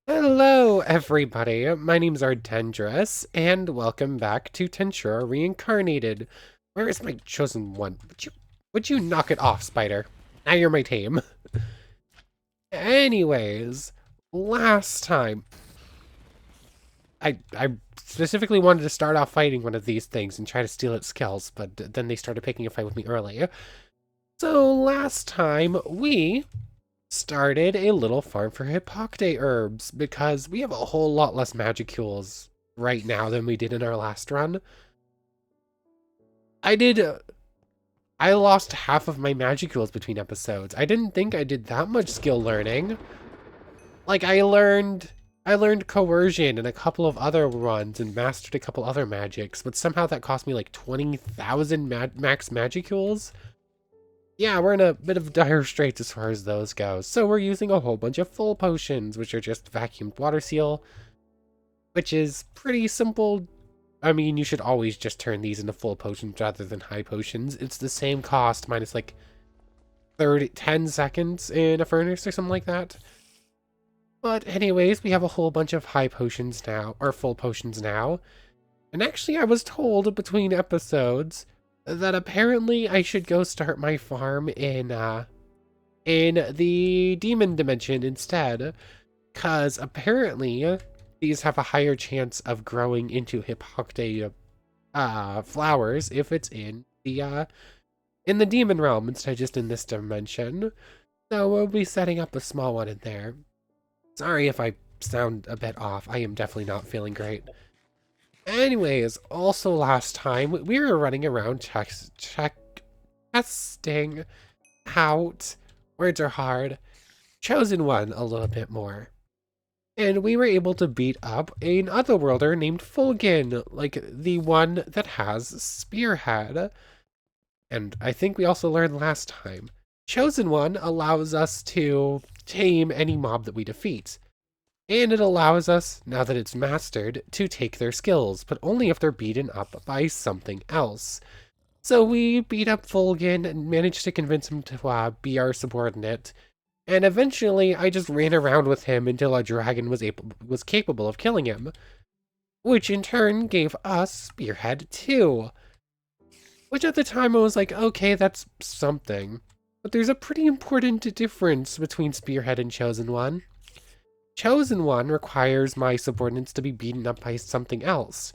Hello, everybody. My name's Ardendrus, and welcome back to Tensura Reincarnated. Where is my chosen one? Would you knock it off, spider? Now you're my tame. Anyways, last time, I specifically wanted to start off fighting one of these things and try to steal its skills, but then they started picking a fight with me early. So last time, we started a little farm for Hippocte herbs because we have a whole lot less magicules right now than we did in our last run. I lost half of my magicules between episodes. I didn't think I did that much skill learning. Like I learned coercion and a couple of other runs and mastered a couple other magics, but somehow that cost me like 20,000 max magicules. Yeah, we're in a bit of dire straits as far as those go. So we're using a whole bunch of full potions, which are just vacuumed water seal, which is pretty simple. I mean, you should always just turn these into full potions rather than high potions. It's the same cost minus like 10 seconds in a furnace or something like that. But anyways, we have a whole bunch of high potions now, or full potions now. And actually, I was told between episodes that apparently I should go start my farm in the demon dimension instead, because apparently these have a higher chance of growing into Hippocte flowers if it's in the demon realm instead of just in this dimension. So we'll be setting up a small one in there. Sorry if I sound a bit off. I am definitely not feeling great. Anyways, also last time, we were running around testing out, words are hard, chosen one a little bit more. And we were able to beat up an otherworlder named Fulgin, like the one that has Spearhead. And I think we also learned last time, chosen one allows us to tame any mob that we defeat. And it allows us, now that it's mastered, to take their skills, but only if they're beaten up by something else. So we beat up Fulgin and managed to convince him to be our subordinate. And eventually, I just ran around with him until a dragon was capable of killing him, which in turn gave us Spearhead too. Which at the time I was like, okay, that's something. But there's a pretty important difference between Spearhead and Chosen One. Chosen One requires my subordinates to be beaten up by something else.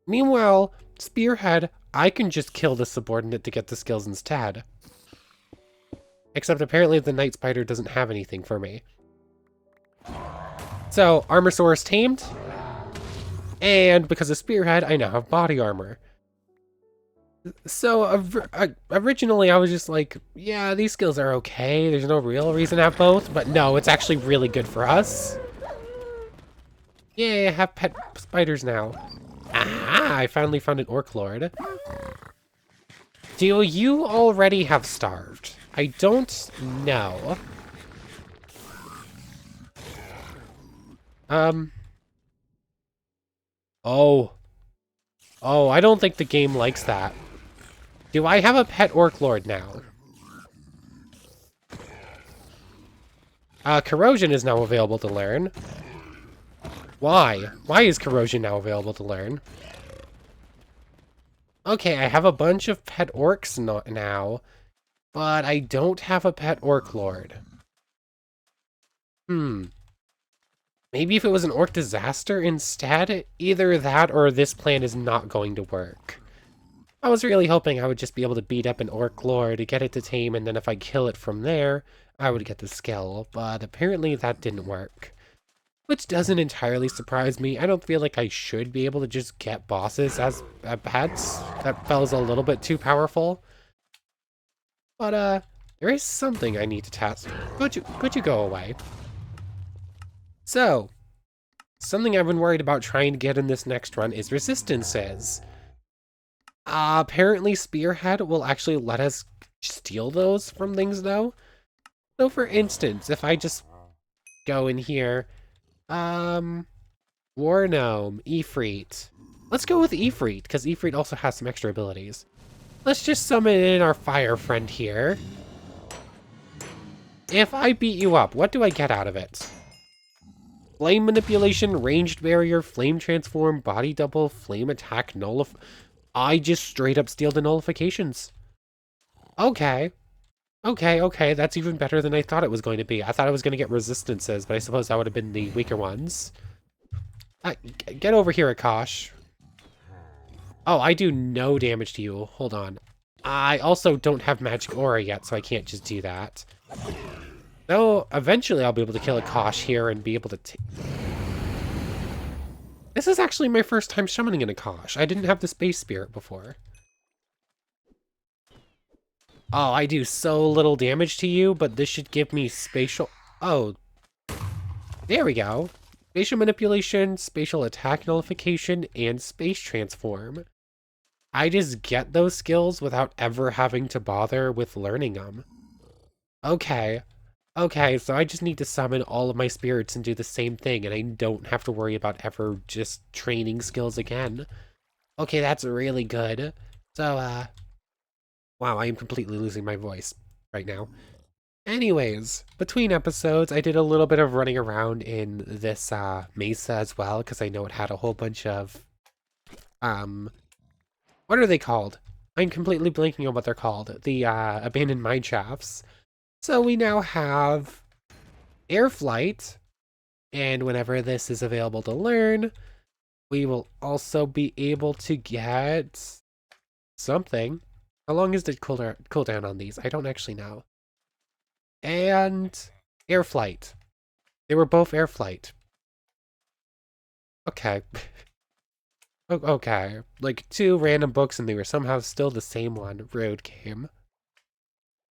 Meanwhile, Spearhead, I can just kill the subordinate to get the skills instead. Except apparently the Night Spider doesn't have anything for me. So, Armorsaurus tamed, and because of Spearhead, I now have body armor. So, originally I was just like, yeah, these skills are okay, there's no real reason to have both, but no, it's actually really good for us. Yay, I have pet spiders now. Aha, I finally found an Orc Lord. Do you already have starved? I don't know. Oh. Oh, I don't think the game likes that. Do I have a pet Orc Lord now? Corrosion is now available to learn. Why? Why is Corrosion now available to learn? Okay, I have a bunch of pet orcs now, but I don't have a pet Orc Lord. Maybe if it was an Orc Disaster instead? Either that or this plan is not going to work. I was really hoping I would just be able to beat up an Orc Lord to get it to tame, and then if I kill it from there, I would get the skill, but apparently that didn't work. Which doesn't entirely surprise me. I don't feel like I should be able to just get bosses as pets. That feels a little bit too powerful. But, there is something I need to test. Could you go away? So, something I've been worried about trying to get in this next run is resistances. Apparently Spearhead will actually let us steal those from things, though. So, for instance, if I just go in here, War Gnome, Ifrit. Let's go with Ifrit, because Ifrit also has some extra abilities. Let's just summon in our fire friend here. If I beat you up, what do I get out of it? Flame manipulation, ranged barrier, flame transform, body double, flame attack, I just straight up steal the nullifications. Okay. Okay, that's even better than I thought it was going to be. I thought I was going to get resistances, but I suppose that would have been the weaker ones. Get over here, Akash. Oh, I do no damage to you. Hold on. I also don't have magic aura yet, so I can't just do that. Though, eventually I'll be able to kill Akash here and be able to take... This is actually my first time summoning an Akash. I didn't have the Space Spirit before. Oh, I do so little damage to you, but this should give me spatial... Oh. There we go. Spatial manipulation, spatial attack nullification, and space transform. I just get those skills without ever having to bother with learning them. Okay. Okay, so I just need to summon all of my spirits and do the same thing, and I don't have to worry about ever just training skills again. Okay, that's really good. So, wow, I am completely losing my voice right now. Anyways, between episodes, I did a little bit of running around in this, mesa as well, because I know it had a whole bunch of, what are they called? I'm completely blanking on what they're called. The, abandoned mine shafts. So we now have air flight, and whenever this is available to learn, we will also be able to get something. How long is the cooldown on these? I don't actually know. And air flight. They were both air flight. Okay. Okay. Like 2 random books and they were somehow still the same one. Road game.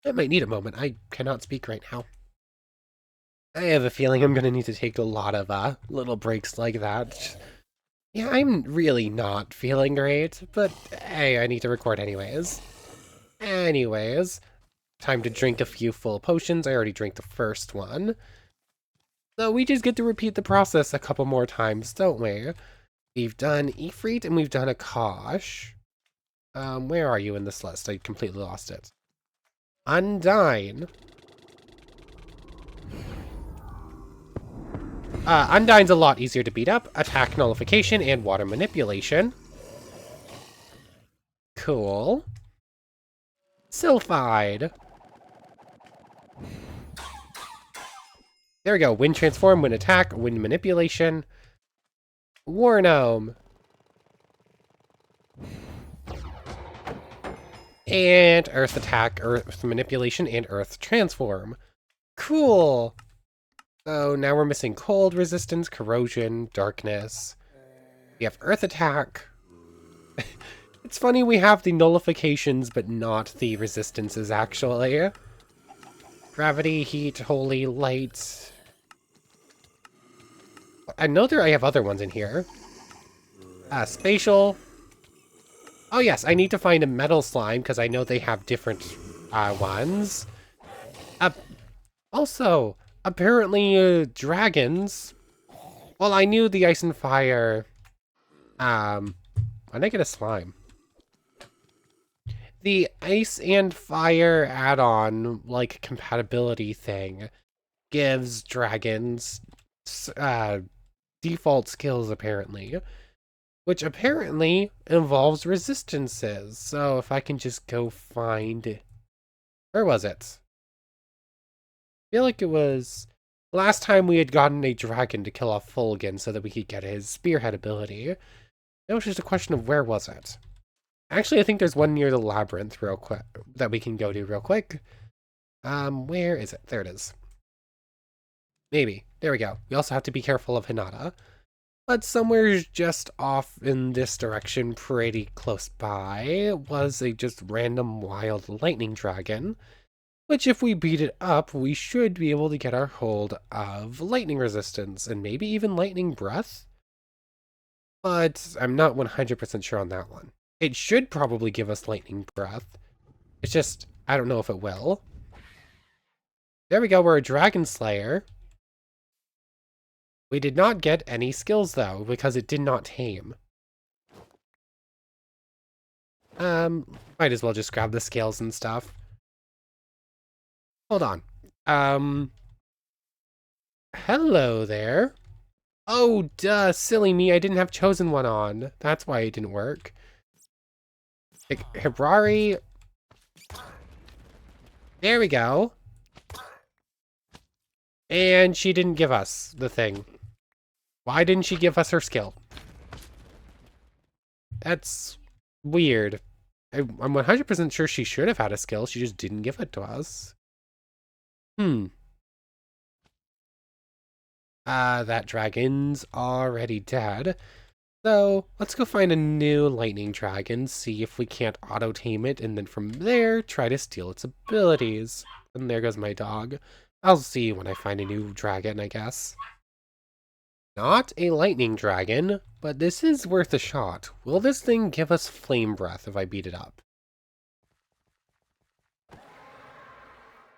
I might need a moment. I cannot speak right now. I have a feeling I'm gonna need to take a lot of little breaks like that. Yeah, I'm really not feeling great, but hey, I need to record anyways. Anyways, time to drink a few full potions. I already drank the first one. So we just get to repeat the process a couple more times, don't we? We've done Ifrit and we've done Akash. Where are you in this list? I completely lost it. Undyne. Undyne's a lot easier to beat up. Attack nullification and water manipulation. Cool. Sylphide. There we go. Wind transform, wind attack, wind manipulation. War gnome. And earth attack, earth manipulation, and earth transform. Cool. So now we're missing cold resistance, corrosion, darkness. We have earth attack. It's funny we have the nullifications, but not the resistances, actually. Gravity, heat, holy, light. I know I have other ones in here. Spatial. Oh yes, I need to find a metal slime, because I know they have different ones. Also, apparently dragons. Well, I knew the ice and fire. Why did I get a slime? The ice and fire add-on, like, compatibility thing gives dragons default skills, apparently. Which apparently involves resistances. So if I can just go find... Where was it? I feel like it was... Last time we had gotten a dragon to kill off Fulgen so that we could get his Spearhead ability. It was just a question of where was it? Actually, I think there's one near the labyrinth real quick that we can go to real quick. Where is it? There it is. Maybe. There we go. We also have to be careful of Hinata. But somewhere just off in this direction, pretty close by, was a just random wild lightning dragon. Which, if we beat it up, we should be able to get our hold of lightning resistance, and maybe even lightning breath? But I'm not 100% sure on that one. It should probably give us lightning breath. It's just, I don't know if it will. There we go, we're a dragon slayer. We did not get any skills, though, because it did not tame. Might as well just grab the scales and stuff. Hold on. Hello there. Oh, duh, silly me, I didn't have Chosen One on. That's why it didn't work. Hibrari. There we go. And she didn't give us the thing. Why didn't she give us her skill? That's weird. I'm 100% sure she should have had a skill. She just didn't give it to us. That dragon's already dead. So let's go find a new lightning dragon, see if we can't auto-tame it, and then from there, try to steal its abilities. And there goes my dog. I'll see when I find a new dragon, I guess. Not a lightning dragon, but this is worth a shot. Will this thing give us flame breath if I beat it up?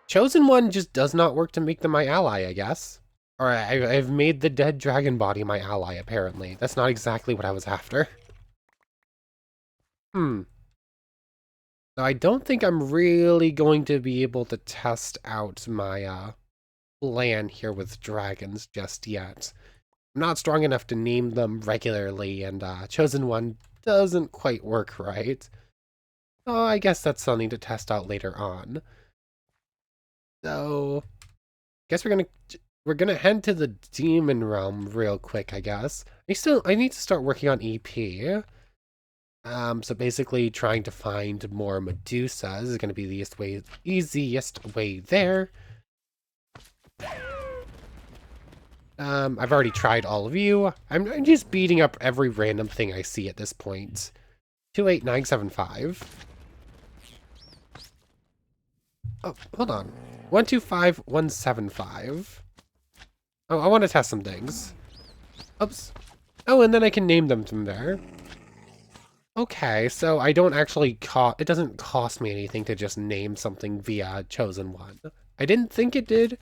Chosen One just does not work to make them my ally, I guess. Or I've made the dead dragon body my ally, apparently. That's not exactly what I was after. So I don't think I'm really going to be able to test out my plan here with dragons just yet. I'm not strong enough to name them regularly, and Chosen One doesn't quite work right. So I guess that's something to test out later on. So, guess we're gonna head to the demon realm real quick, I guess. I need to start working on EP. So basically trying to find more Medusas is gonna be the easiest way there. I've already tried all of you. I'm just beating up every random thing I see at this point. 28975. Oh, hold on. 125175. Oh, I want to test some things. Oops. Oh, and then I can name them from there. Okay, so I don't actually it doesn't cost me anything to just name something via Chosen One. I didn't think it did,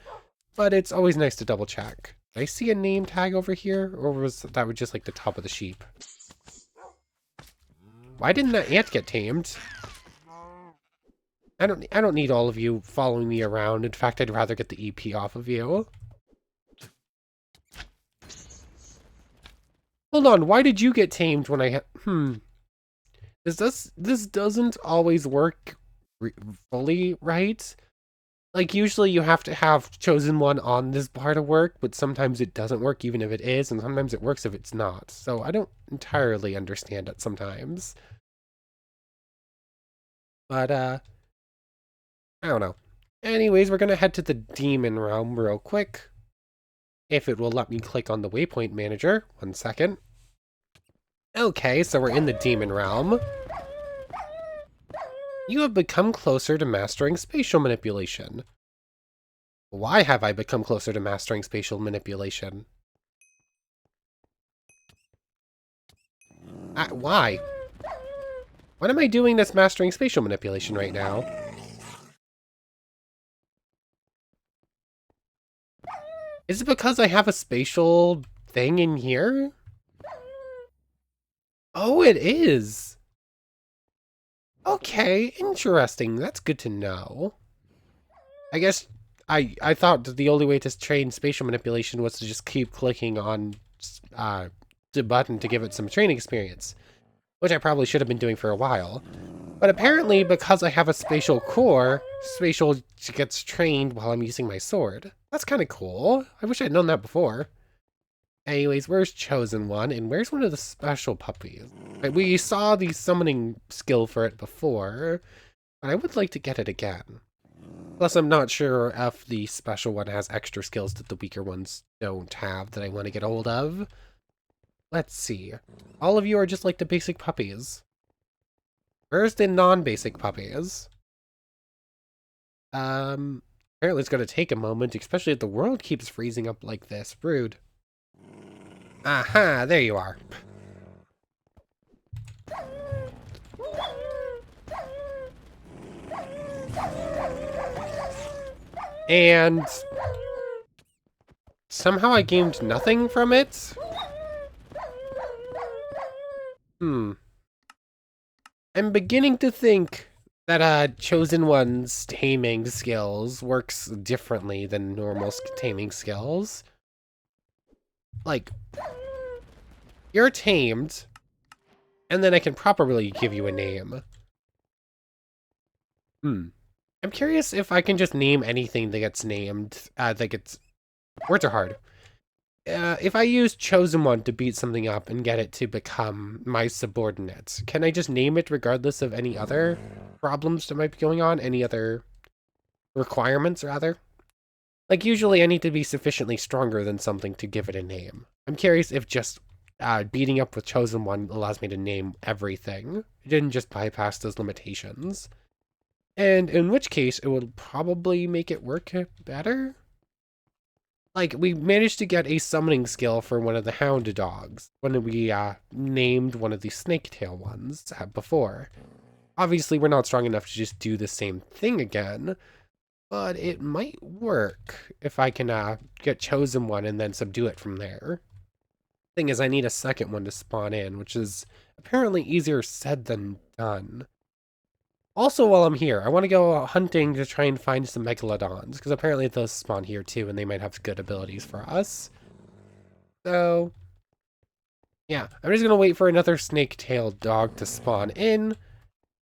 but it's always nice to double check. Did I see a name tag over here, or was that just like the top of the sheep? Why didn't that ant get tamed? I don't need all of you following me around. In fact, I'd rather get the EP off of you. Hold on, why did you get tamed when I This doesn't always work fully right. Like, usually you have to have Chosen One on this bar to work, but sometimes it doesn't work even if it is, and sometimes it works if it's not. So I don't entirely understand it sometimes. But, I don't know. Anyways, we're gonna head to the demon realm real quick. If it will let me click on the waypoint manager. 1 second. Okay, so we're in the demon realm. You have become closer to mastering spatial manipulation. Why have I become closer to mastering spatial manipulation? Why? What am I doing that's mastering spatial manipulation right now? Is it because I have a spatial thing in here? Oh, it is! Okay, interesting. That's good to know. I guess I thought that the only way to train spatial manipulation was to just keep clicking on the button to give it some training experience, which I probably should have been doing for a while. But apparently, because I have a spatial core, spatial gets trained while I'm using my sword. That's kind of cool. I wish I'd known that before. Anyways, where's Chosen One, and where's one of the special puppies? We saw the summoning skill for it before, but I would like to get it again. Plus, I'm not sure if the special one has extra skills that the weaker ones don't have that I want to get a hold of. Let's see. All of you are just like the basic puppies. Where's the non-basic puppies? Apparently it's going to take a moment, especially if the world keeps freezing up like this. Rude. Aha, there you are. And somehow I gained nothing from it? I'm beginning to think that Chosen One's taming skills works differently than normal taming skills. Like, you're tamed, and then I can properly give you a name. I'm curious if I can just name anything that gets named, words are hard. If I use Chosen One to beat something up and get it to become my subordinate, can I just name it regardless of any other problems that might be going on? Any other requirements, rather? Like, usually I need to be sufficiently stronger than something to give it a name. I'm curious if just beating up with Chosen One allows me to name everything. It didn't just bypass those limitations. And in which case, it would probably make it work better? Like, we managed to get a summoning skill for one of the hound dogs when we named one of the snake-tail ones before. Obviously, we're not strong enough to just do the same thing again, but it might work if I can get Chosen One and then subdue it from there. Thing is, I need a second one to spawn in, which is apparently easier said than done. Also, while I'm here, I want to go hunting to try and find some megalodons, because apparently those spawn here too, and they might have good abilities for us. So, yeah, I'm just going to wait for another snake-tailed dog to spawn in,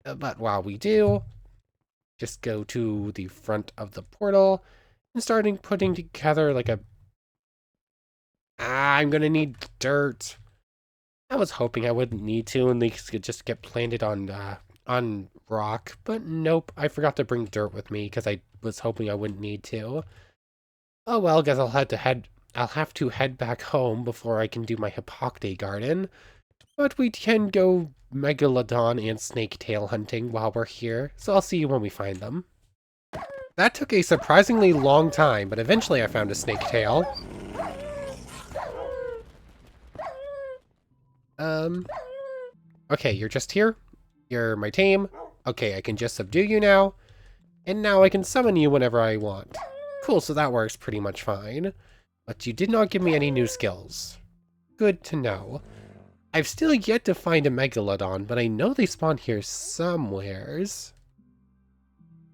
but while we do, just go to the front of the portal and starting putting together like a... I'm going to need dirt. I was hoping I wouldn't need to, and these could just get planted on rock, but nope, I forgot to bring dirt with me because I was hoping I wouldn't need to. Oh well, guess I'll have to head back home before I can do my Hippocte garden. But we can go megalodon and snake tail hunting while we're here, so I'll see you when we find them. That took a surprisingly long time, but eventually I found a snake tail. Okay, you're just here. You're my tame. Okay, I can just subdue you now. And now I can summon you whenever I want. Cool, so that works pretty much fine. But you did not give me any new skills. Good to know. I've still yet to find a megalodon, but I know they spawn here somewheres.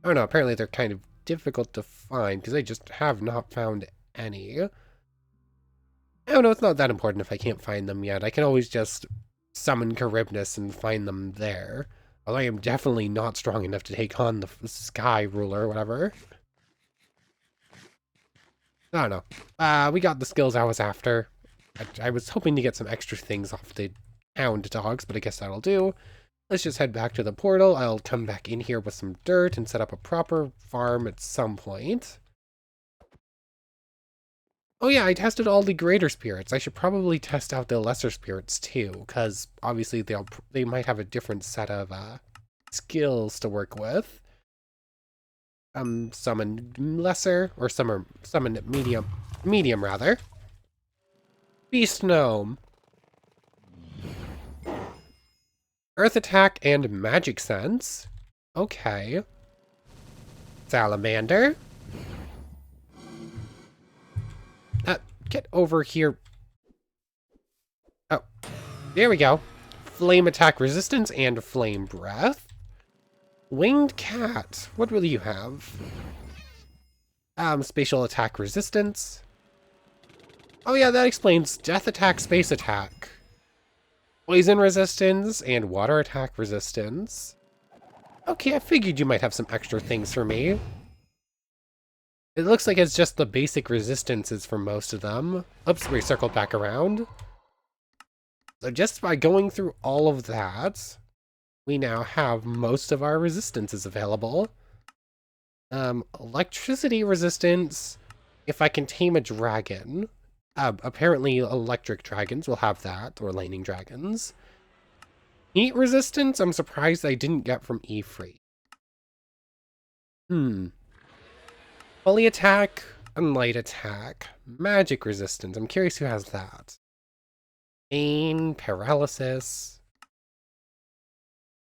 Oh no, apparently they're kind of difficult to find, because I just have not found any. Oh no, it's not that important if I can't find them yet. I can always just summon Charybdis and find them there. Although I am definitely not strong enough to take on the Sky Ruler or whatever. I don't know. We got the skills I was after. I was hoping to get some extra things off the hound dogs, but I guess that'll do. Let's just head back to the portal. I'll come back in here with some dirt and set up a proper farm at some point. Oh yeah, I tested all the greater spirits. I should probably test out the lesser spirits too, because obviously they might have a different set of skills to work with. Summon lesser, or summon medium rather. Beast Gnome. Earth Attack and Magic Sense. Okay. Salamander. Get over here. Oh, there we go. Flame Attack Resistance and Flame Breath. Winged Cat. What will you have? Spatial Attack Resistance. Oh yeah, that explains Death Attack, Space Attack. Poison Resistance and Water Attack Resistance. Okay, I figured you might have some extra things for me. It looks like it's just the basic resistances for most of them. Oops, we circled back around. So just by going through all of that, we now have most of our resistances available. Electricity resistance, if I can tame a dragon. Apparently electric dragons will have that, or lightning dragons. Heat resistance, I'm surprised I didn't get from E-Free. Fully attack and light attack. Magic resistance. I'm curious who has that. Pain, paralysis.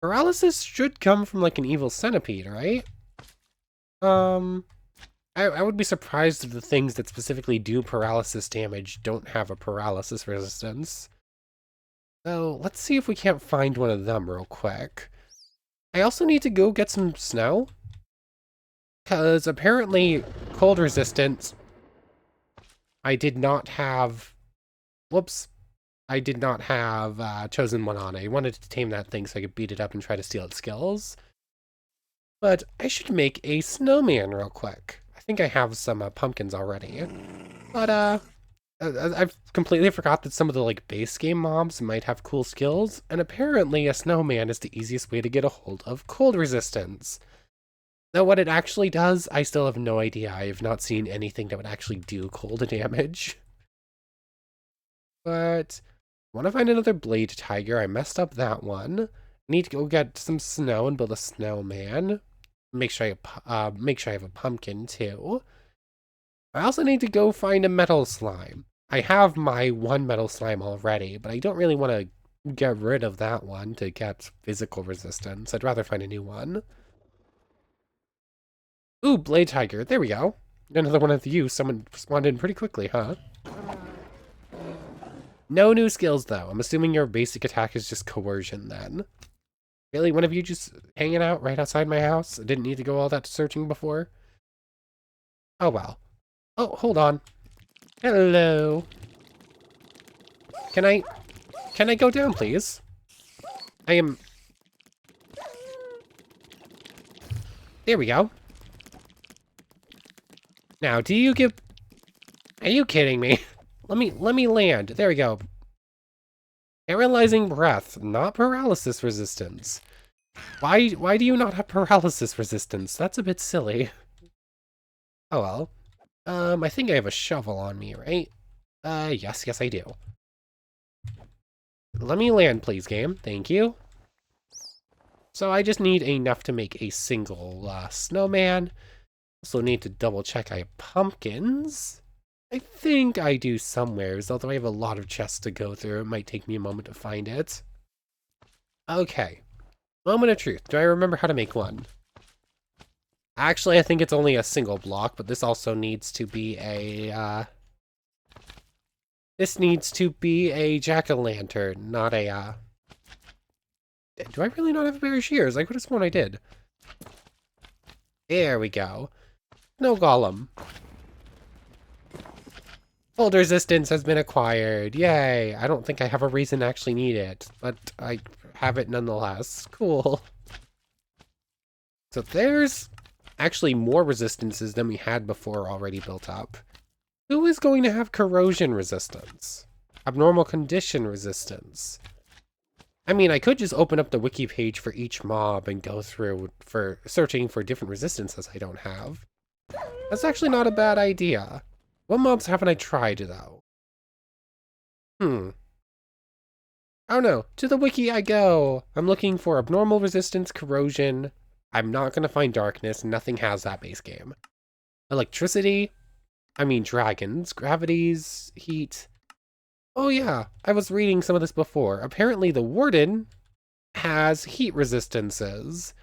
Paralysis should come from like an evil centipede, right? I would be surprised if the things that specifically do paralysis damage don't have a paralysis resistance. So let's see if we can't find one of them real quick. I also need to go get some snow. Because apparently cold resistance, I did not have Whoops. I did not have Chosen One on. I wanted to tame that thing so I could beat it up and try to steal its skills. But I should make a snowman real quick. I think I have some pumpkins already. But I've completely forgot that some of the like base game mobs might have cool skills, and apparently a snowman is the easiest way to get a hold of cold resistance. Now what it actually does, I still have no idea. I have not seen anything that would actually do cold damage. But I want to find another blade tiger. I messed up that one. Need to go get some snow and build a snowman. Make sure I have a pumpkin too. I also need to go find a metal slime. I have my one metal slime already, but I don't really want to get rid of that one to get physical resistance. I'd rather find a new one. Ooh, blade tiger. There we go. Another one of you. Someone spawned in pretty quickly, huh? No new skills, though. I'm assuming your basic attack is just coercion, then. Really? One of you just hanging out right outside my house? I didn't need to go all that searching before? Oh, well. Oh, hold on. Hello. Can I go down, please? I am... There we go. Now, do you give... Are you kidding me? Let me land. There we go. Paralyzing breath, not paralysis resistance. Why do you not have paralysis resistance? That's a bit silly. Oh well. I think I have a shovel on me, right? Yes, I do. Let me land, please, game. Thank you. So I just need enough to make a single snowman. Also need to double check I have pumpkins. I think I do somewheres, although I have a lot of chests to go through. It might take me a moment to find it. Okay. Moment of truth. Do I remember how to make one? Actually, I think it's only a single block, but this also needs to be a, this needs to be a jack-o'-lantern, not a, Do I really not have a pair of shears? I could have sworn I did. There we go. No golem. Cold resistance has been acquired. Yay. I don't think I have a reason to actually need it, but I have it nonetheless. Cool. So there's actually more resistances than we had before already built up. Who is going to have corrosion resistance? Abnormal condition resistance? I mean, I could just open up the wiki page for each mob and go through for searching for different resistances I don't have. That's actually not a bad idea. What mobs haven't I tried, though? Oh no, to the wiki I go! I'm looking for abnormal resistance, corrosion. I'm not gonna find darkness, nothing has that base game. Electricity? I mean dragons, gravities, heat. Oh yeah, I was reading some of this before. Apparently the warden has heat resistances.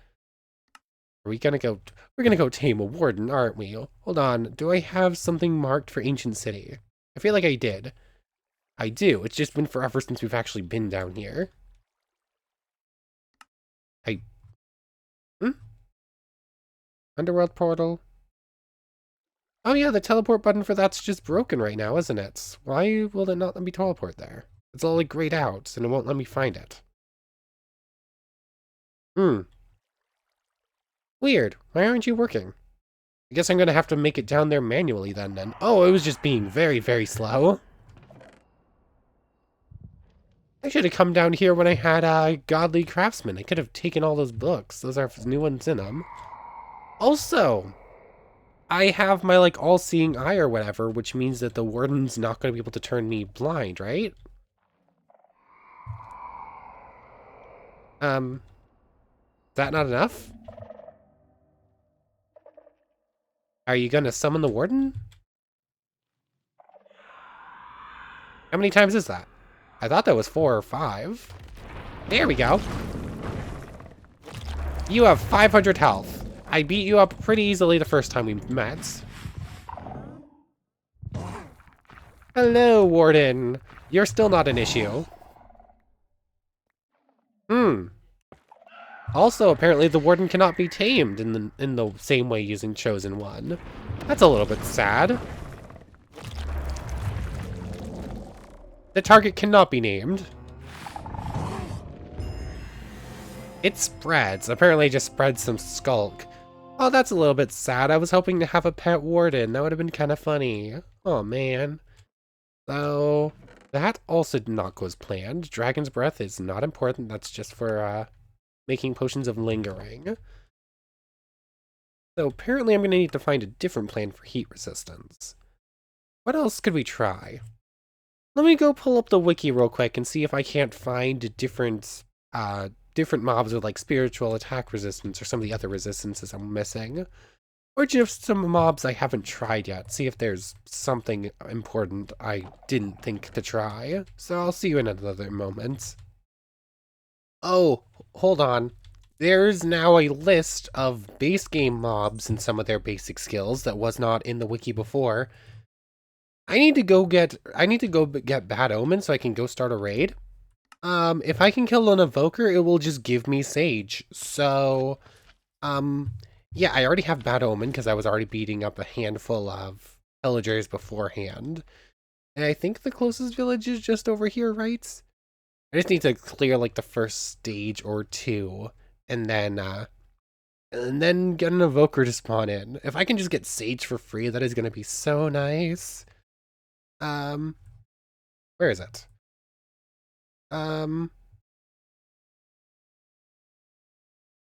We're gonna go tame a warden, aren't we? Hold on, do I have something marked for Ancient City? I feel like I did. I do, it's just been forever since we've actually been down here. Underworld portal. Oh yeah, the teleport button for that's just broken right now, isn't it? Why will it not let me teleport there? It's all like grayed out, and it won't let me find it. Weird. Why aren't you working? I guess I'm gonna have to make it down there manually then. Oh, it was just being very, very slow. I should have come down here when I had Godly Craftsman. I could have taken all those books. Those are new ones in them. Also, I have my, like, all-seeing eye or whatever, which means that the warden's not going to be able to turn me blind, right? Is that not enough? Are you gonna summon the warden? How many times is that? I thought that was 4 or 5. There we go. You have 500 health. I beat you up pretty easily the first time we met. Hello, warden. You're still not an issue. Also, apparently the warden cannot be tamed in the same way using Chosen One. That's a little bit sad. The target cannot be named. It spreads. Apparently it just spreads some skulk. Oh, that's a little bit sad. I was hoping to have a pet warden. That would have been kind of funny. Oh, man. So, that also did not go as planned. Dragon's Breath is not important. That's just for making potions of lingering. So apparently I'm going to need to find a different plan for heat resistance. What else could we try? Let me go pull up the wiki real quick and see if I can't find different mobs with like spiritual attack resistance or some of the other resistances I'm missing. Or just some mobs I haven't tried yet. See if there's something important I didn't think to try. So I'll see you in another moment. Oh, hold on. There's now a list of base game mobs and some of their basic skills that was not in the wiki before. I need to go get Bad Omen so I can go start a raid. If I can kill an evoker, it will just give me Sage. So, yeah, I already have Bad Omen because I was already beating up a handful of villagers beforehand. And I think the closest village is just over here, right? I just need to clear like the first stage or two. And then get an evoker to spawn in. If I can just get Sage for free, that is going to be so nice. Where is it?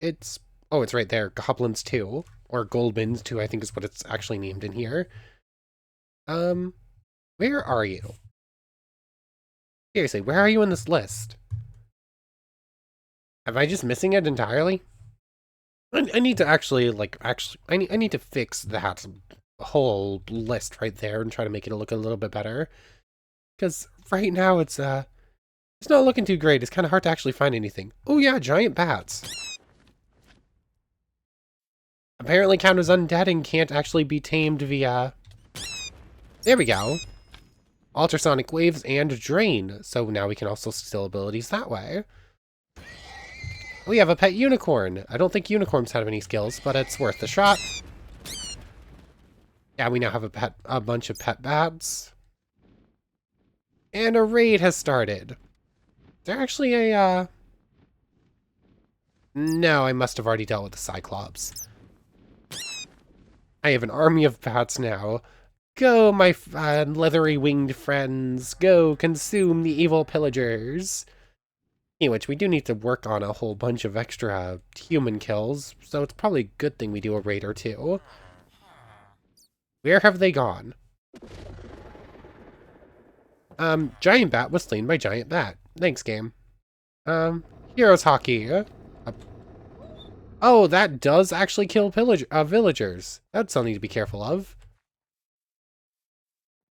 It's right there. Goblins 2, or Goldmins 2, I think is what it's actually named in here. Where are you? Seriously, where are you in this list? Am I just missing it entirely? I need to I need to fix that whole list right there and try to make it look a little bit better. Because right now it's not looking too great. It's kind of hard to actually find anything. Oh yeah, giant bats. Apparently count as undead and can't actually be tamed via... There we go. Ultrasonic waves and drain. So now we can also steal abilities that way. We have a pet unicorn. I don't think unicorns have any skills, but it's worth a shot. Yeah, we now have a bunch of pet bats. And a raid has started. Is there actually a, No, I must have already dealt with the Cyclops. I have an army of bats now. Go, my leathery winged friends. Go consume the evil pillagers. In which we do need to work on a whole bunch of extra human kills, so it's probably a good thing we do a raid or two. Where have they gone? Giant Bat was slain by Giant Bat. Thanks, game. Heroes Hockey. Oh, that does actually kill villagers. That's something to be careful of.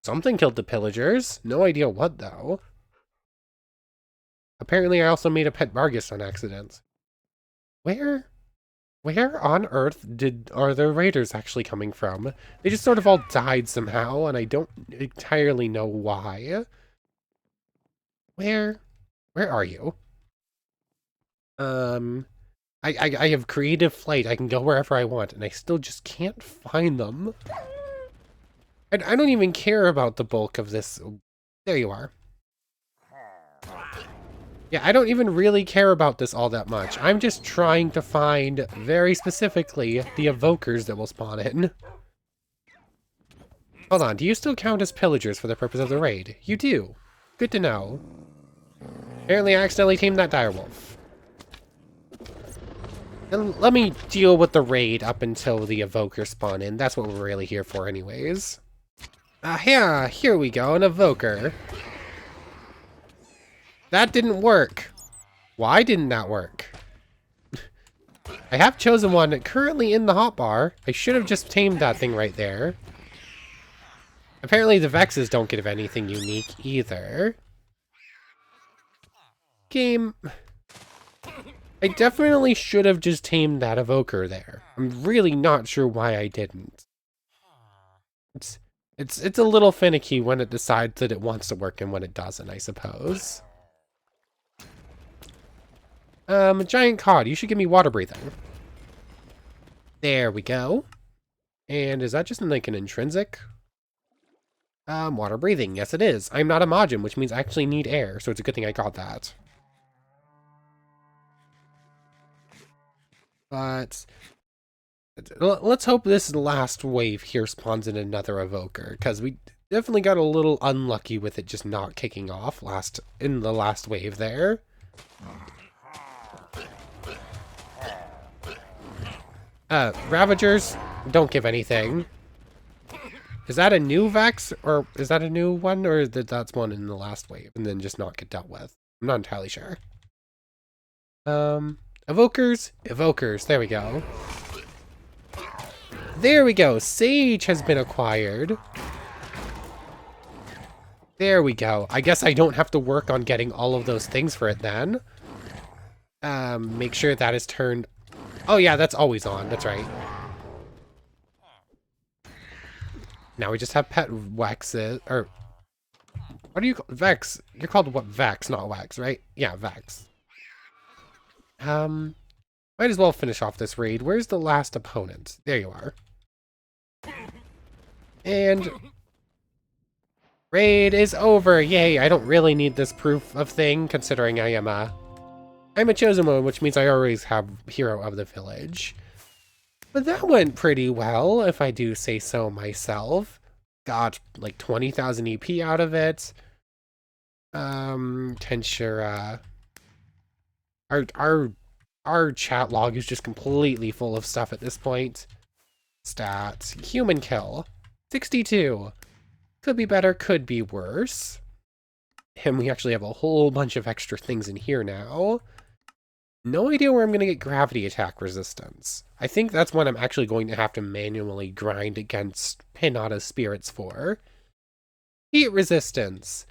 Something killed the pillagers. No idea what, though. Apparently, I also made a pet Vargas on accident. Where on earth are the raiders actually coming from? They just sort of all died somehow, and I don't entirely know why. Where are you? I have creative flight. I can go wherever I want, and I still just can't find them. And I don't even care about the bulk of this. There you are. Yeah, I don't even really care about this all that much. I'm just trying to find, very specifically, the evokers that will spawn in. Hold on, do you still count as pillagers for the purpose of the raid? You do. Good to know. Apparently I accidentally tamed that direwolf. And let me deal with the raid up until the evokers spawn in. That's what we're really here for anyways. Yeah, here we go, an evoker. That didn't work. Why didn't that work? I have chosen one currently in the hotbar. I should have just tamed that thing right there. Apparently the Vexes don't give anything unique either. Game. I definitely should have just tamed that evoker there. I'm really not sure why I didn't. It's a little finicky when it decides that it wants to work and when it doesn't, I suppose. A giant cod. You should give me water breathing. There we go. And is that just like an intrinsic? Water breathing. Yes, it is. I'm not a Majin, which means I actually need air, so it's a good thing I got that. But let's hope this last wave here spawns in another evoker, because we definitely got a little unlucky with it just not kicking off in the last wave there. Ravagers don't give anything. Is that a new Vex, or is that a new one, or that's one in the last wave and then just not get dealt with? I'm not entirely sure. Evokers, there we go. There we go, Sage has been acquired. There we go. I guess I don't have to work on getting all of those things for it then. Make sure that is turned... Oh yeah, that's always on, that's right. Now we just have pet Vexes, or... What do you call... Vex? You're called what? Vex, not Wax, right? Yeah, Vex. Might as well finish off this raid. Where's the last opponent? There you are. And... Raid is over! Yay! I don't really need this proof of thing, considering I'm a chosen one, which means I always have Hero of the Village. But that went pretty well, if I do say so myself. Got like 20,000 EP out of it. Tensura. Our chat log is just completely full of stuff at this point. Stats. Human kill. 62. Could be better, could be worse. And we actually have a whole bunch of extra things in here now. No idea where I'm going to get gravity attack resistance. I think that's one I'm actually going to have to manually grind against Hinata's spirits for. Heat resistance.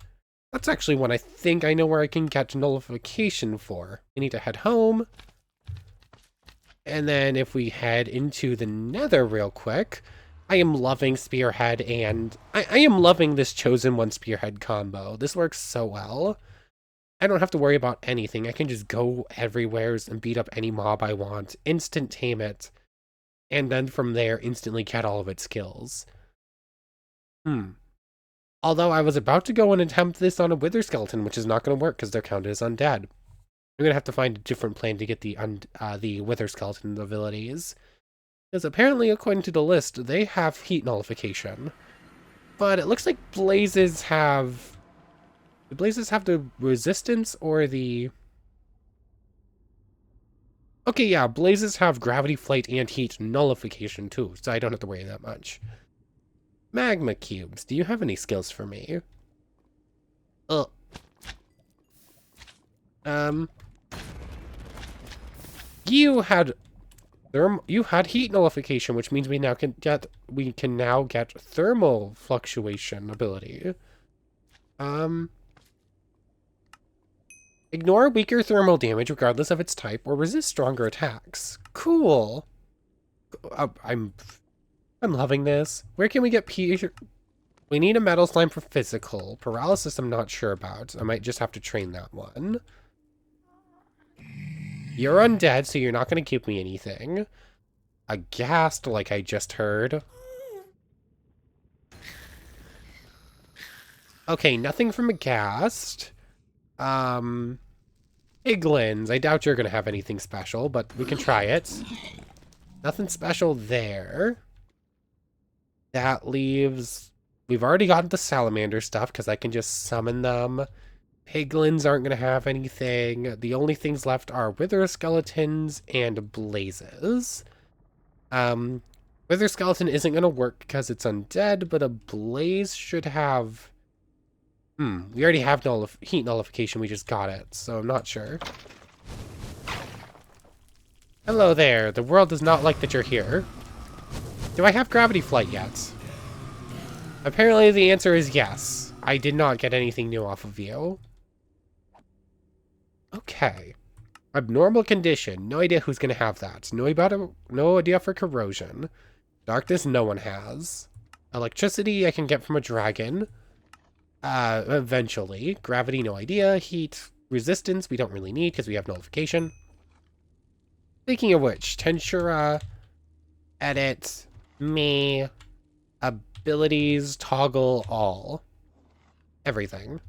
That's actually one I think I know where I can get nullification for. We need to head home. And then if we head into the Nether real quick, I am loving Spearhead, and I am loving this Chosen One Spearhead combo. This works so well. I don't have to worry about anything. I can just go everywhere and beat up any mob I want, instant tame it, and then from there instantly get all of its skills. Although I was about to go and attempt this on a Wither Skeleton, which is not going to work because they're counted as undead. I'm going to have to find a different plan to get the Wither Skeleton abilities. Because apparently, according to the list, they have heat nullification. But it looks like Blazes have... Do Blazes have the resistance or the... Okay, yeah, Blazes have gravity, flight, and heat nullification too, so I don't have to worry that much. Magma cubes, do you have any skills for me? You had heat nullification, which means we can now get thermal fluctuation ability. Ignore weaker thermal damage regardless of its type, or resist stronger attacks. Cool. I'm loving this. Where can we get We need a metal slime for physical. Paralysis I'm not sure about. I might just have to train that one. You're undead, so you're not going to give me anything. A ghast, like I just heard. Okay, nothing from a ghast. Piglins. I doubt you're going to have anything special, but we can try it. Nothing special there. That leaves... We've already got the salamander stuff, because I can just summon them. Piglins aren't going to have anything. The only things left are Wither Skeletons and Blazes. Wither Skeleton isn't going to work because it's undead, but a Blaze should have... we already have heat nullification, we just got it, so I'm not sure. Hello there, the world does not like that you're here. Do I have gravity flight yet? Apparently the answer is yes. I did not get anything new off of you. Okay. Abnormal condition. No idea who's going to have that. No idea for corrosion. Darkness, no one has. Electricity, I can get from a dragon. Eventually. Gravity, no idea. Heat, resistance, we don't really need because we have nullification. Speaking of which, Tensura, edit, me, abilities, toggle all. Everything.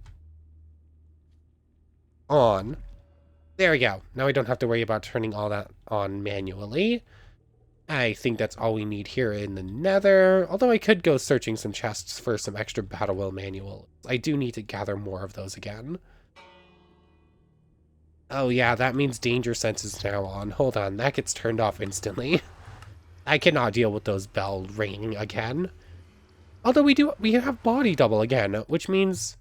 On. There we go. Now I don't have to worry about turning all that on manually. I think that's all we need here in the Nether, although I could go searching some chests for some extra Battle Will manuals. I do need to gather more of those again. Oh yeah, that means danger sense is now on. Hold on, that gets turned off instantly. I cannot deal with those bell ringing again. Although we have body double again, which means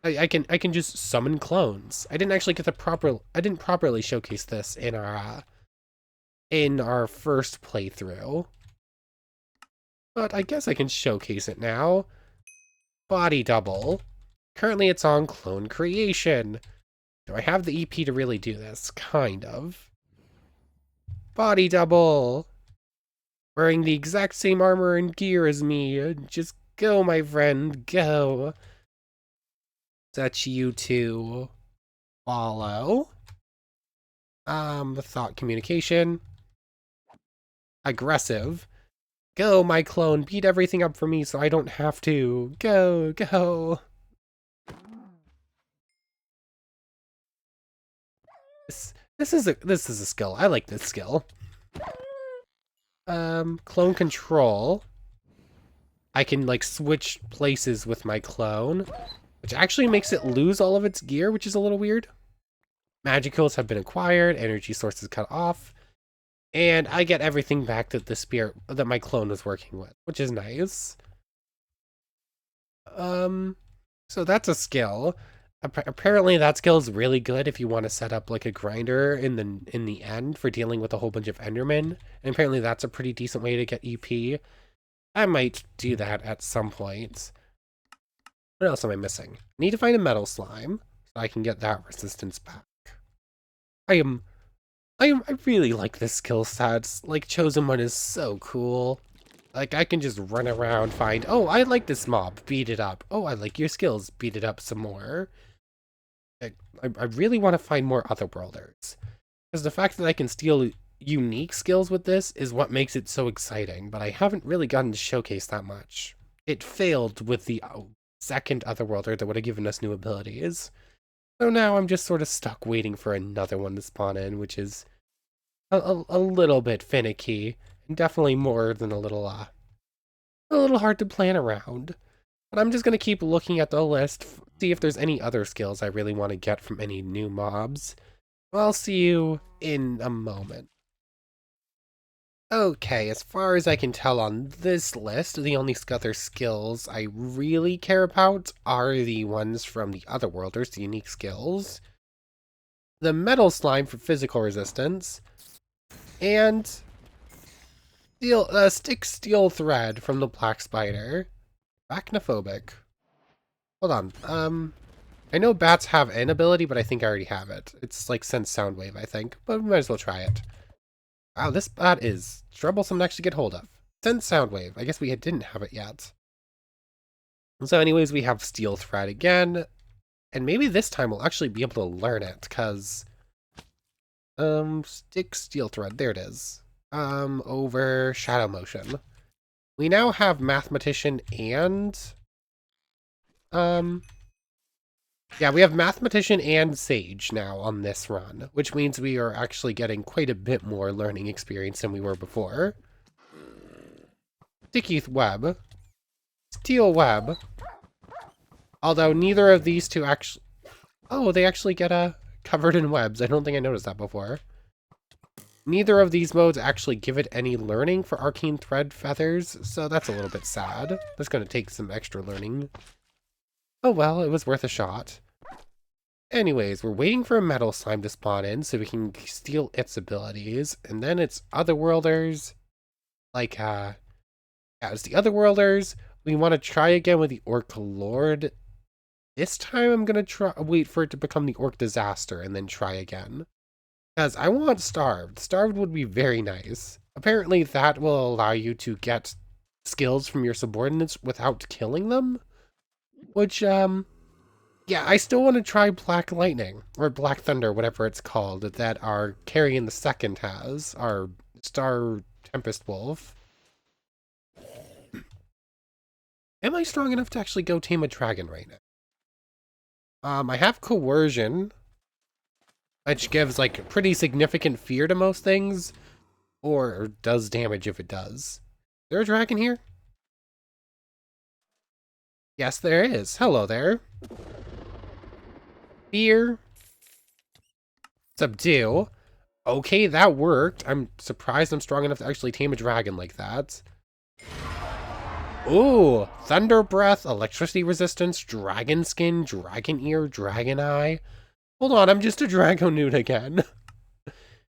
I can just summon clones. I didn't actually get I didn't properly showcase this in our first playthrough. But I guess I can showcase it now. Body double. Currently it's on clone creation. Do I have the EP to really do this? Kind of. Body double. Wearing the exact same armor and gear as me. Just go, my friend, go. Set you to follow. Thought communication. Aggressive. Go, my clone, beat everything up for me so I don't have to. Go, go. This is a skill. I like this skill. Clone control. I can like switch places with my clone, which actually makes it lose all of its gear, which is a little weird. Magicals have been acquired, energy sources cut off, and I get everything back that that my clone was working with, which is nice. So that's a skill. Apparently that skill is really good if you want to set up like a grinder in the end for dealing with a whole bunch of endermen. And apparently that's a pretty decent way to get EP. I might do that at some point. What else am I missing? I need to find a metal slime so I can get that resistance back. I really like this skill set. Like, Chosen One is so cool. Like, I can just run around, find, oh, I like this mob, beat it up. Oh, I like your skills, beat it up some more. I really want to find more Otherworlders. Because the fact that I can steal unique skills with this is what makes it so exciting, but I haven't really gotten to showcase that much. It failed with the second Otherworlder that would have given us new abilities. So now I'm just sort of stuck waiting for another one to spawn in, which is a little bit finicky, and definitely more than a little hard to plan around. But I'm just going to keep looking at the list, see if there's any other skills I really want to get from any new mobs. I'll see you in a moment. Okay, as far as I can tell on this list, the only other skills I really care about are the ones from the Otherworlders, the unique skills. The Metal Slime for physical resistance, and Stick Steel Thread from the Black Spider. Arachnophobic. Hold on. I know bats have an ability, but I think I already have it. It's like Sense Soundwave, I think, but we might as well try it. Wow, this bat is troublesome to actually get hold of. Sense Soundwave. I guess we didn't have it yet. So anyways, we have Steel Thread again, and maybe this time we'll actually be able to learn it, because... Stick Steel Thread, there it is. Over Shadow Motion. We now have Mathematician and... Yeah, we have Mathematician and Sage now on this run, which means we are actually getting quite a bit more learning experience than we were before. Sticky Web. Steel Web. Although neither of these two actually... Oh, they actually get covered in webs. I don't think I noticed that before. Neither of these modes actually give it any learning for Arcane Thread Feathers, so that's a little bit sad. That's going to take some extra learning. Oh well, it was worth a shot. Anyways, we're waiting for a Metal Slime to spawn in so we can steal its abilities, and then it's Otherworlders. Like, yeah, it's the Otherworlders. We want to try again with the Orc Lord. This time I'm going to wait for it to become the Orc Disaster and then try again. Because I want Starved. Starved would be very nice. Apparently that will allow you to get skills from your subordinates without killing them. Which, yeah, I still want to try Black Lightning, or Black Thunder, whatever it's called, that our Carrion the Second has, our Star Tempest Wolf. Am I strong enough to actually go tame a dragon right now? I have coercion, which gives like pretty significant fear to most things, or does damage if it does. Is there a dragon here? Yes, there is. Hello there. Fear. Subdue. Okay, that worked. I'm surprised I'm strong enough to actually tame a dragon like that. Ooh, Thunder Breath, Electricity Resistance, Dragon Skin, Dragon Ear, Dragon Eye. Hold on, I'm just a Dragonute again.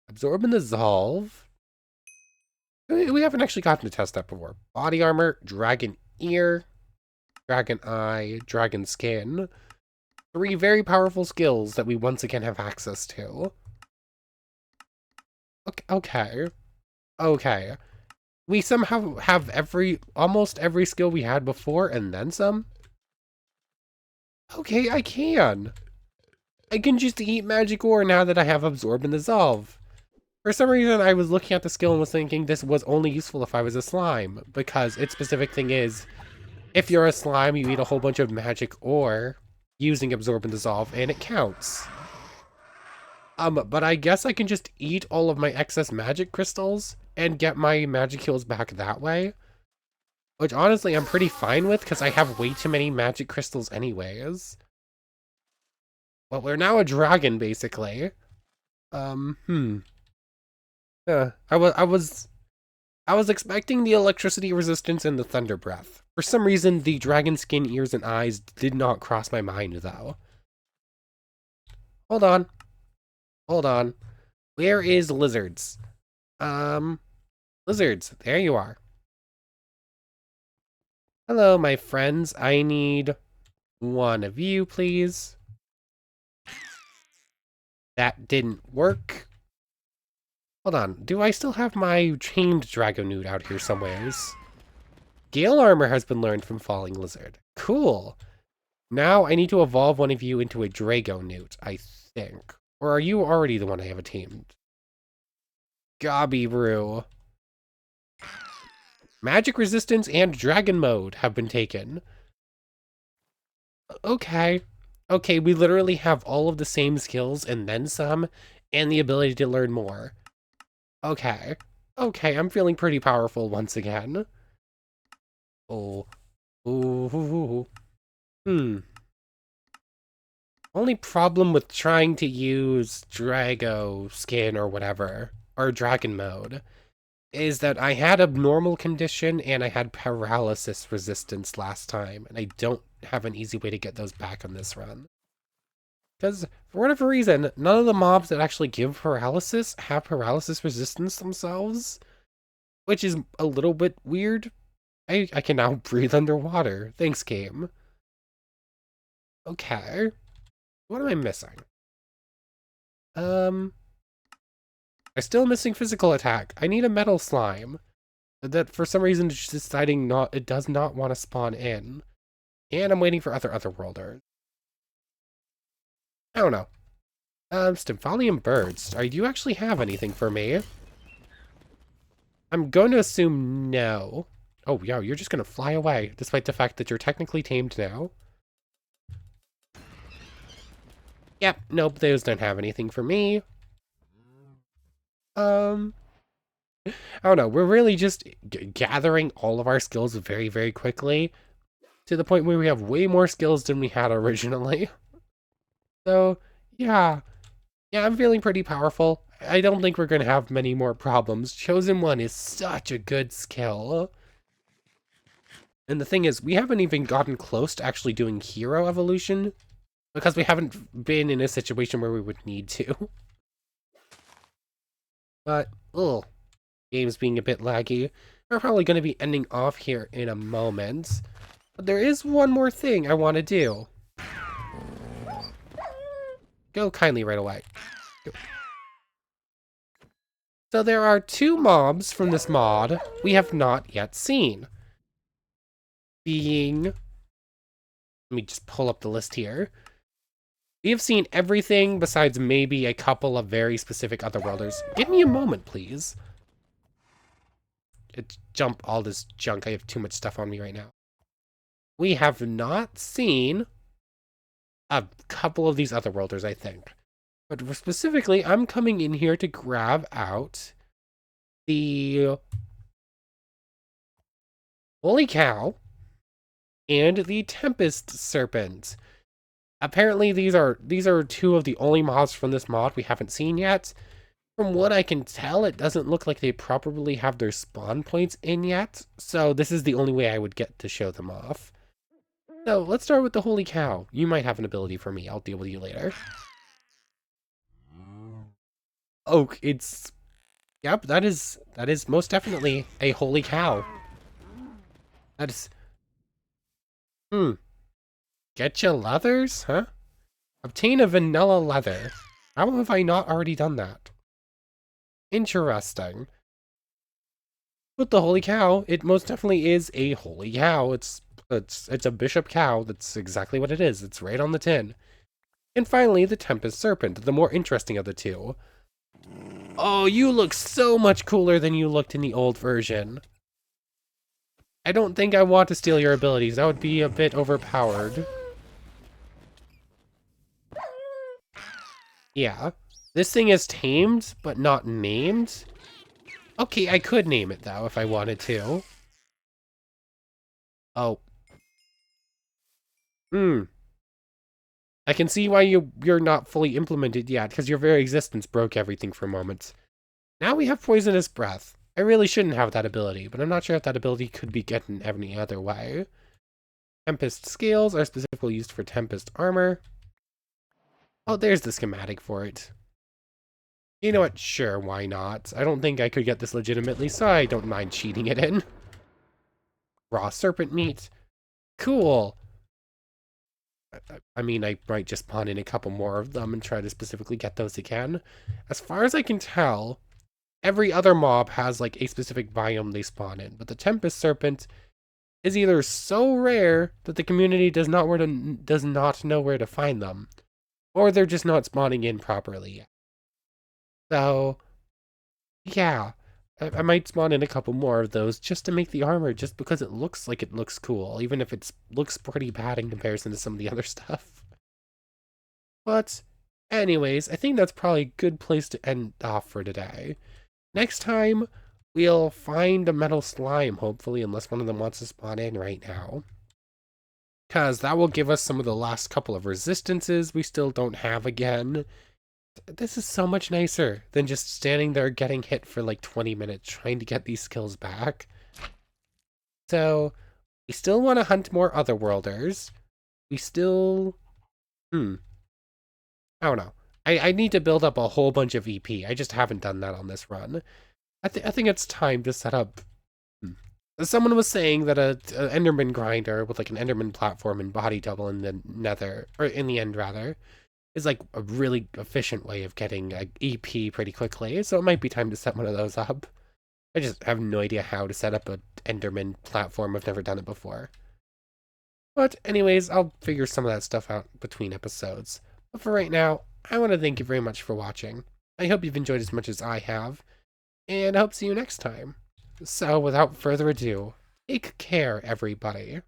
Absorb and Dissolve. We haven't actually gotten to test that before. Body Armor, Dragon Ear, Dragon Eye, Dragon Skin. 3 very powerful skills that we once again have access to. Okay. Okay. We somehow have almost every skill we had before and then some? Okay, I can. I can just eat magic ore now that I have Absorb and Dissolve. For some reason, I was looking at the skill and was thinking this was only useful if I was a slime, because its specific thing is, if you're a slime, you eat a whole bunch of magic ore using Absorb and Dissolve, and it counts. But I guess I can just eat all of my excess magic crystals and get my magic heals back that way. Which honestly I'm pretty fine with because I have way too many magic crystals anyways. Well, we're now a dragon basically. I was expecting the electricity resistance and the thunder breath. For some reason, the dragon skin, ears, and eyes did not cross my mind though. Hold on. Hold on. Where is lizards? Lizards, there you are. Hello, my friends. I need one of you, please. That didn't work. Hold on. Do I still have my chained Dragonute out here somewheres? Gale armor has been learned from Falling Lizard. Cool. Now I need to evolve one of you into a Dragonute, I think. Or are you already the one I have tamed? Gobby Brew. Magic resistance and dragon mode have been taken. Okay. Okay, we literally have all of the same skills and then some, and the ability to learn more. Okay. Okay, I'm feeling pretty powerful once again. Oh. Ooh. Only problem with trying to use Drago skin or whatever, or dragon mode, is that I had a normal condition and I had paralysis resistance last time, and I don't have an easy way to get those back on this run. Because, for whatever reason, none of the mobs that actually give paralysis have paralysis resistance themselves, which is a little bit weird. I can now breathe underwater. Thanks, game. Okay. What am I missing? I'm still missing physical attack. I need a metal slime. That for some reason is just deciding it does not want to spawn in. And I'm waiting for otherworlders. I don't know. Stymphalian birds. Do you actually have anything for me? I'm going to assume no. Oh, yeah, you're just going to fly away, despite the fact that you're technically tamed now. Yep, nope, those don't have anything for me. I don't know, we're really just gathering all of our skills very, very quickly, to the point where we have way more skills than we had originally. So, yeah. Yeah, I'm feeling pretty powerful. I don't think we're going to have many more problems. Chosen One is such a good skill. And the thing is, we haven't even gotten close to actually doing hero evolution, because we haven't been in a situation where we would need to. But, ugh. Game's being a bit laggy. We're probably going to be ending off here in a moment. But there is one more thing I want to do. Go kindly right away. Go. So there are 2 mobs from this mod we have not yet seen. Being... Let me just pull up the list here. We have seen everything besides maybe a couple of very specific otherworlders. Give me a moment, please. Jump all this junk. I have too much stuff on me right now. we have not seen a couple of these other worlders, I think. But specifically, I'm coming in here to grab out the Holy Cow and the Tempest Serpent. Apparently, these are two of the only mobs from this mod we haven't seen yet. From what I can tell, it doesn't look like they properly have their spawn points in yet, so this is the only way I would get to show them off. So let's start with the Holy Cow. You might have an ability for me. I'll deal with you later. Oh, it's... Yep, that is most definitely a Holy Cow. That is... Get you leathers, huh? Obtain a vanilla leather. How have I not already done that? Interesting. With the Holy Cow, it most definitely is a Holy Cow. It's a bishop cow. That's exactly what it is. It's right on the tin. And finally, the Tempest Serpent, the more interesting of the two. Oh, you look so much cooler than you looked in the old version. I don't think I want to steal your abilities. That would be a bit overpowered. Yeah. This thing is tamed, but not named. Okay, I could name it, though, if I wanted to. Oh. I can see why you're not fully implemented yet, because your very existence broke everything for a moment. Now we have Poisonous Breath. I really shouldn't have that ability, but I'm not sure if that ability could be gotten any other way. Tempest Scales are specifically used for Tempest Armor. Oh, there's the schematic for it. You know what? Sure, why not? I don't think I could get this legitimately, so I don't mind cheating it in. Raw serpent meat. Cool. I mean, I might just spawn in a couple more of them and try to specifically get those again. As far as I can tell, every other mob has like a specific biome they spawn in, but the Tempest Serpent is either so rare that the community does not know where to find them, or they're just not spawning in properly yet. So, yeah, I might spawn in a couple more of those just to make the armor, just because it looks like it looks cool, even if it looks pretty bad in comparison to some of the other stuff. But, anyways, I think that's probably a good place to end off for today. Next time, we'll find a metal slime, hopefully, unless one of them wants to spawn in right now. Because that will give us some of the last couple of resistances we still don't have again. This is so much nicer than just standing there getting hit for like 20 minutes trying to get these skills back. So, we still want to hunt more otherworlders. We still... I don't know. I need to build up a whole bunch of EP. I just haven't done that on this run. I think it's time to set up... Someone was saying that a Enderman grinder with like an Enderman platform and body double in the Nether, or in the end rather, is like a really efficient way of getting an EP pretty quickly, so it might be time to set one of those up. I just have no idea how to set up an Enderman platform. I've never done it before. But anyways, I'll figure some of that stuff out between episodes. But for right now, I want to thank you very much for watching. I hope you've enjoyed as much as I have, and I hope to see you next time. So without further ado, take care, everybody.